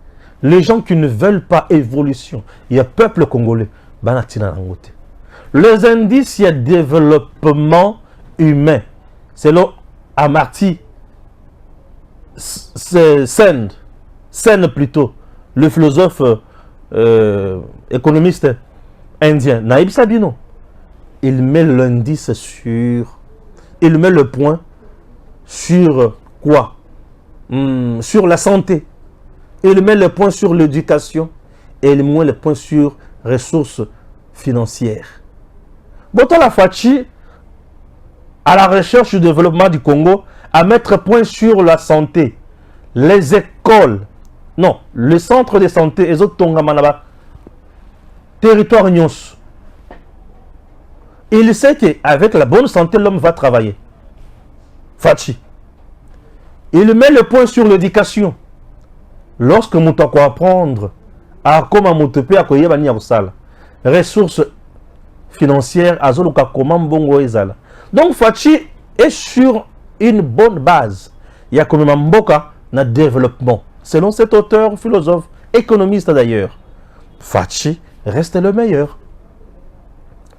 les gens qui ne veulent pas évolution, il y a peuple congolais, banatina nangote. Les indices, il y a développement humain. C'est là, Amartya Sen plutôt, le philosophe économiste indien, Naïb Sabino, il met l'indice sur, il met le point sur quoi? Sur la santé. Il met le point sur l'éducation et il met le point sur ressources financières. Boto la Fachi, à la recherche du développement du Congo, à mettre point sur la santé, les écoles, non, le centre de santé, les autres Tongamanaba, territoire Nyos. Il sait qu'avec la bonne santé, l'homme va travailler. Fachi. Il met le point sur l'éducation. Lorsque nous devons apprendre à comment nous devons faire ressources financières, à comment bongo ezala. Donc Fachi est sur une bonne base. Il y a quand même un mboka na développement. Selon cet auteur, philosophe, économiste d'ailleurs, Fachi reste le meilleur.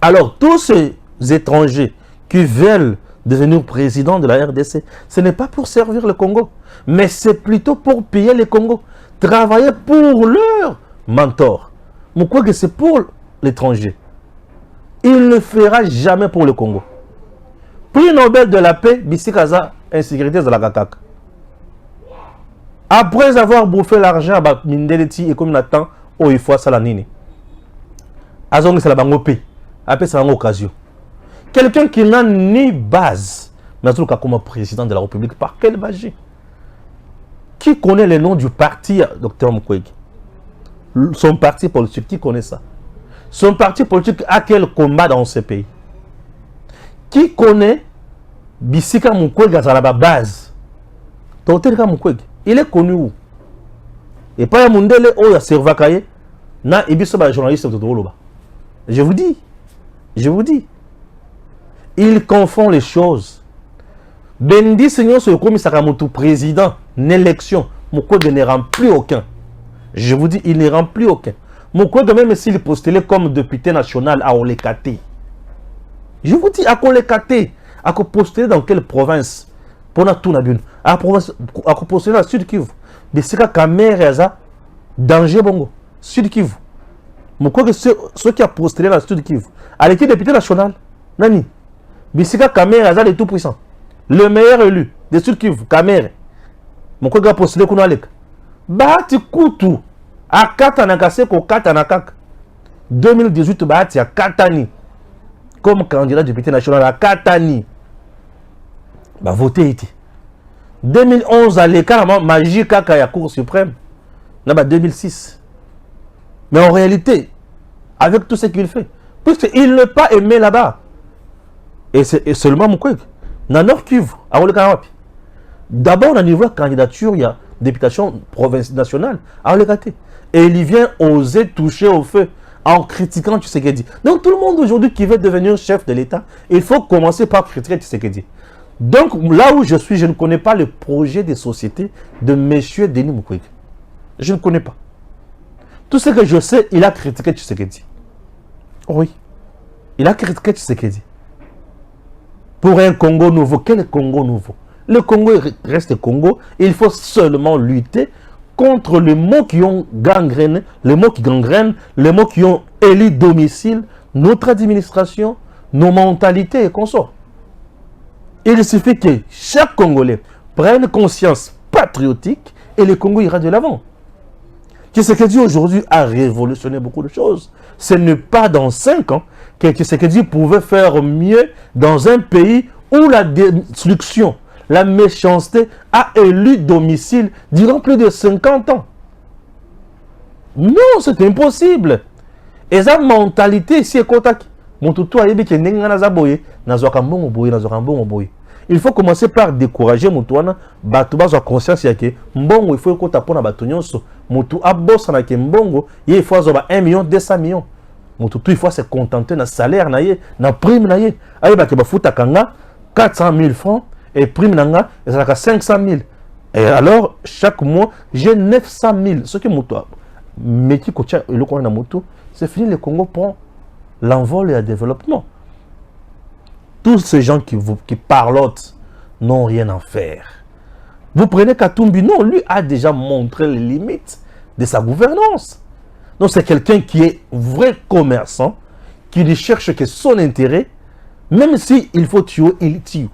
Alors tous ces étrangers qui veulent devenir président de la RDC, ce n'est pas pour servir le Congo, mais c'est plutôt pour piller le Congo, travailler pour leur mentor. Pourquoi que c'est pour l'étranger? Il ne fera jamais pour le Congo. Prix Nobel de la paix, Bissikaza, insécurité de la Kakak. Après avoir bouffé l'argent à Mindeleti et comme Nathan, oh il faut ça la nini. Azong c'est la bangopi. Après c'est une occasion. Quelqu'un qui n'a ni base, mais comme président de la République, par quelle magie? Qui connaît le nom du parti, Dr Mukwege? Son parti politique, qui connaît ça? Son parti politique a quel combat dans ce pays? Qui connaît Bisika Mukwege à la base? Mukwege, il est connu où? Et pas un Mundele, oh, il y a Servakaye, na Ibisoba journaliste de Toloba. Je vous dis. Il confond les choses. Bendi Seigneur se commis Sakamoto président, l'élection, Mukwege ne remplit aucun. Je vous dis, il ne remplit aucun. Mukwege même s'il est postulé comme député national à Olekate. Je vous dis, à Olekate, à postuler dans quelle province? Pour tout nabune. À postuler dans le Sud Kivu. Mais c'est qu'à Kameraza, danger bongo. Sud Kivu. Mukwege ceux qui a postulé dans le Sud Kivu. À l'équipe député national, Nani? Bisika Kamere Azal est tout puissant. Le meilleur élu de Sud Kivu, Kamere. Mon collègue a postulé qu'on a l'ek. Bahati Koutou. A Katanakase ko Katanakak. 2018, Bahati a Katani. Comme candidat député national à Katani. Bah, voté ici. 2011, à l'écart, magique à la Cour suprême. Là, 2006. Mais en réalité, avec tout ce qu'il fait, puisqu'il n'est pas aimé là-bas. Et c'est seulement Mukwege. Dans Nord Kivu, à Olekarawapi. D'abord, au niveau de la candidature, il y a députation province nationale à Olekate. Et il vient oser toucher au feu en critiquant Tshisekedi. Donc tout le monde aujourd'hui qui veut devenir chef de l'État, il faut commencer par critiquer Tshisekedi. Donc là où je suis, je ne connais pas le projet de société de M. Denis Mukwege. Je ne connais pas. Tout ce que je sais, il a critiqué Tshisekedi. Oui. Il a critiqué Tshisekedi. Pour un Congo nouveau, quel Congo nouveau? Le Congo reste Congo. Il faut seulement lutter contre les mots qui ont gangréné, les mots qui gangrènent, les mots qui ont élu domicile, notre administration, nos mentalités et consorts. Il suffit que chaque Congolais prenne conscience patriotique et le Congo ira de l'avant. Tshisekedi aujourd'hui a révolutionné beaucoup de choses. Ce n'est pas dans 5 ans que Tshisekedi pouvait faire mieux dans un pays où la destruction, la méchanceté a élu domicile durant plus de 50 ans. Non, c'est impossible. Et sa mentalité, si il faut commencer par décourager Moutouana, Batouba soit conscience que Mbongo, il faut que tu aies Batounyonso, Moutou Abos, Mbongo, il faut avoir 1 million, 200 millions. Moutou, il faut se contenter de salaire, de prime, aïe, bah, que Bafouta Kanga, 400 000 francs, et prime Nanga, et ça a 500 000. Et alors, chaque mois, j'ai 900 000. Ce qui est Moutou, mais qui coach le Congo na Moutou, c'est fini, le Congo prend l'envol et le développement. Tous ces gens qui parlotent n'ont rien à faire. Vous prenez Katumbi, non, lui a déjà montré les limites de sa gouvernance. Donc c'est quelqu'un qui est vrai commerçant, qui ne cherche que son intérêt, même s'il faut tuer, il tue.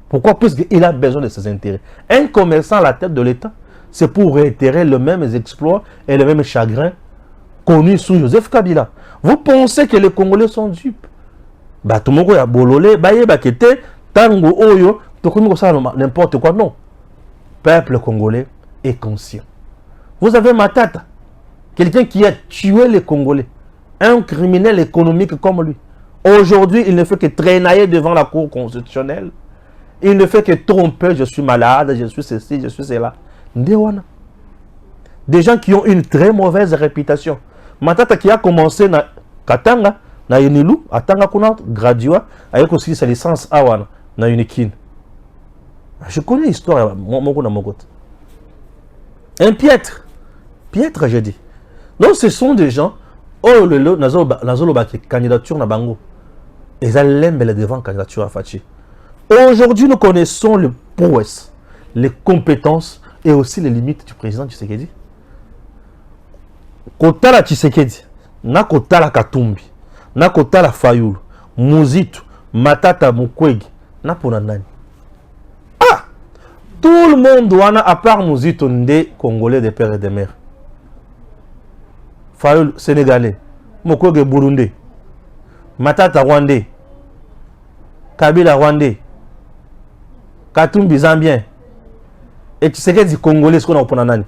Pourquoi? Puisqu'il a besoin de ses intérêts. Un commerçant à la tête de l'État, c'est pour réitérer les mêmes exploits et les mêmes chagrins connus sous Joseph Kabila. Vous pensez que les Congolais sont dupes? Bah tout le monde a bololé, bah kete, tango oyo, tout le monde ça n'importe quoi, non. Peuple congolais est conscient. Vous avez Matata, quelqu'un qui a tué les Congolais, un criminel économique comme lui. Aujourd'hui, il ne fait que traînailler devant la cour constitutionnelle. Il ne fait que tromper, je suis malade, je suis ceci, je suis cela. Des gens qui ont une très mauvaise réputation. Matata qui a commencé na Katanga, na Yenilu, atanga kuna graduat, avec aussi sa licence awana, na Unikin. Je connais l'histoire, un piètre, je dis. Donc ce sont des gens, oh le nazolo baki candidature na bango, et ça l'aime devant candidature à Fachi. Aujourd'hui, nous connaissons le prouesse, les compétences et aussi les limites du président Tshisekedi. Kotala Tshisekedi, na kotala Katumbi, na kotala Fayulu, Muzitu, Matata Mukwege, na pona nani. Ah! Tout le monde wana à part Muzitu nde Congolais de père et de mère. Fayulu Sénégalais, Mukwege Burundais, Matata Rwandais, Kabila Rwandais, Katumbi Zambien, et Tshisekedi Congolais, ce qu'on a au nani.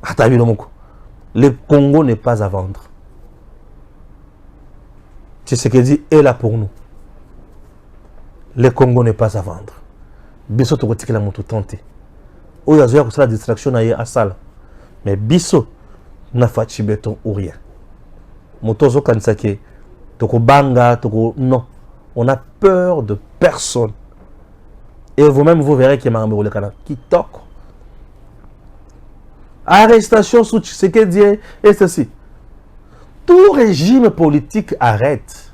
Atabi no moko. Le Congo n'est pas à vendre. Tshisekedi est là pour nous. Le Congo n'est pas à vendre. Biso to kotikela mutu tante. Oyo azoya kusala distraction na ye asala. Mais biso na fachi beton ou rien. Muto zo kanisa ke toko banga toko non. On a peur de personne. Et vous-même vous verrez qu'il y a un le canal qui toque. Arrestation sous Tshisekedi et ceci. Tout régime politique arrête.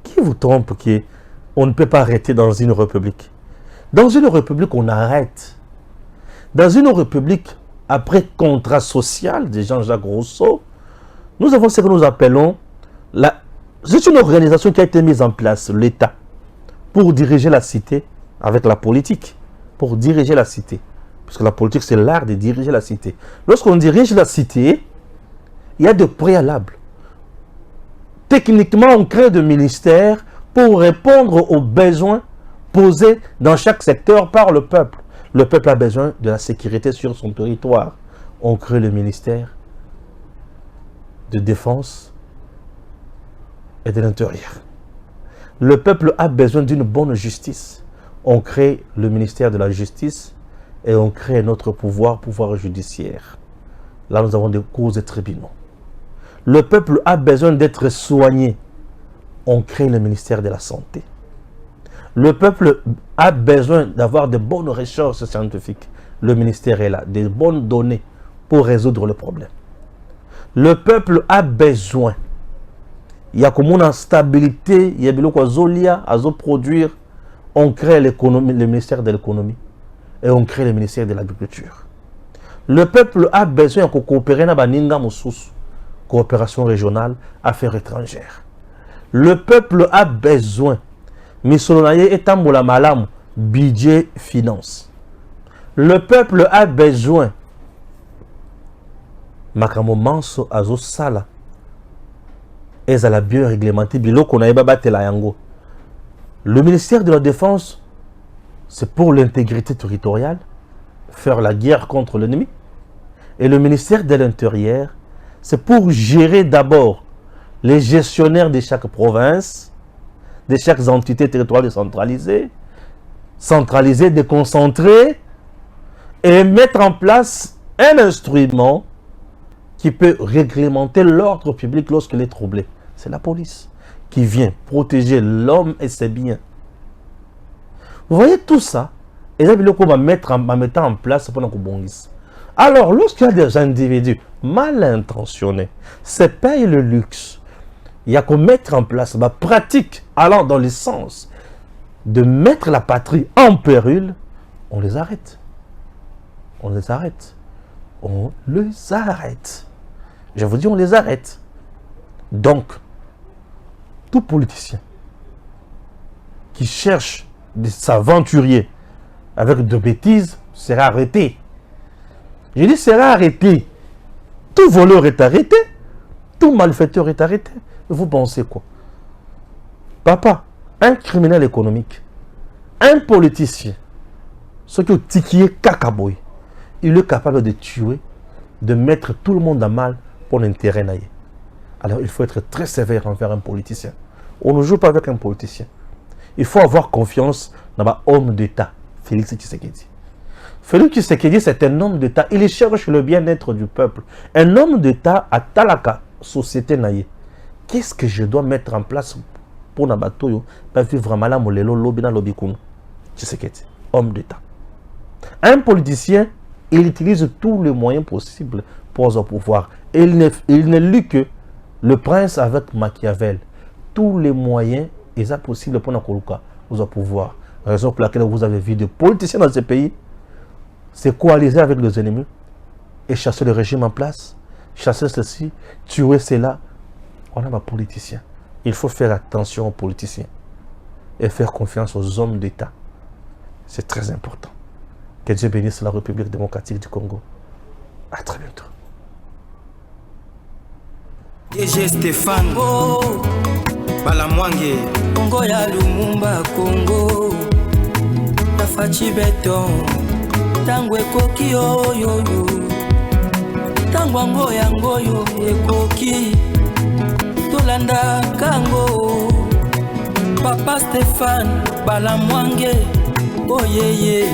Qui vous trompe qu'on ne peut pas arrêter dans une république? Dans une république, on arrête. Dans une république, après contrat social de Jean-Jacques Rousseau, nous avons ce que nous appelons c'est une organisation qui a été mise en place, l'État, pour diriger la cité avec la politique. Pour diriger la cité. Parce que la politique, c'est l'art de diriger la cité. Lorsqu'on dirige la cité, il y a des préalables. Techniquement, on crée des ministères pour répondre aux besoins posés dans chaque secteur par le peuple. Le peuple a besoin de la sécurité sur son territoire. On crée le ministère de défense et de l'intérieur. Le peuple a besoin d'une bonne justice. On crée le ministère de la justice et on crée notre pouvoir judiciaire. Là, nous avons des cours et tribunaux. Le peuple a besoin d'être soigné. On crée le ministère de la santé. Le peuple a besoin d'avoir de bonnes recherches scientifiques. Le ministère est là, des bonnes données pour résoudre le problème. Le peuple a besoin. Il y a comme une instabilité, il y a besoin zolia à produire. On crée l'économie, le ministère de l'économie et on crée le ministère de l'agriculture. Le peuple a besoin de coopérer dans baninga mususu, coopération régionale, affaires étrangères. Le peuple a besoin, misolonaye etambola malamu, budget, finance. Le peuple a besoin, makambo manso azo sala, ezala bien réglementé, biloko na yeba batela yango. Le ministère de la Défense, c'est pour l'intégrité territoriale, faire la guerre contre l'ennemi. Et le ministère de l'Intérieur, c'est pour gérer d'abord les gestionnaires de chaque province, de chaque entité territoriale décentralisée, centraliser, déconcentrer et mettre en place un instrument qui peut réglementer l'ordre public lorsqu'il est troublé. C'est la police qui vient protéger l'homme et ses biens. Vous voyez tout ça, et là, on va mettre en place pendant qu'on bondisse. Alors, lorsqu'il y a des individus mal intentionnés, se payent le luxe, il y a qu'à mettre en place ma pratique allant dans le sens de mettre la patrie en péril, on les arrête. On les arrête. On les arrête. Je vous dis, on les arrête. Donc, tout politicien qui cherche de s'aventurier avec de bêtises sera arrêté. Je dis sera arrêté. Tout voleur est arrêté. Tout malfaiteur est arrêté. Vous pensez quoi? Papa, un criminel économique, un politicien, ce qui est kakaboy, il est capable de tuer, de mettre tout le monde à mal pour l'intérêt naïe. Alors il faut être très sévère envers un politicien. On ne joue pas avec un politicien. Il faut avoir confiance dans l'homme d'État, Félix Tshisekedi. Félix Tshisekedi, c'est un homme d'État. Il cherche le bien-être du peuple. Un homme d'État à Talaka, société naïe. Qu'est-ce que je dois mettre en place pour Nabatoyo pour vivre mal molelo lobina lobikun? Tshisekedi, homme d'État. Un politicien, il utilise tous les moyens possibles pour son pouvoir. Il ne lit que le prince avec Machiavel. Tous les moyens sont possibles pour nous pouvoir. Raison pour laquelle vous avez vu des politiciens dans ce pays se coaliser avec les ennemis et chasser le régime en place, chasser ceci, tuer cela. On a des politiciens. Il faut faire attention aux politiciens et faire confiance aux hommes d'État. C'est très important. Que Dieu bénisse la République démocratique du Congo. À très bientôt. DG Stéphane Balamwange Congo ya Lumumba Congo Tafachi Beton Tangwe koki oyoyo Tangwango yangoyo ekoki Tolanda kango Papa Stéphane Balamwange Oyeye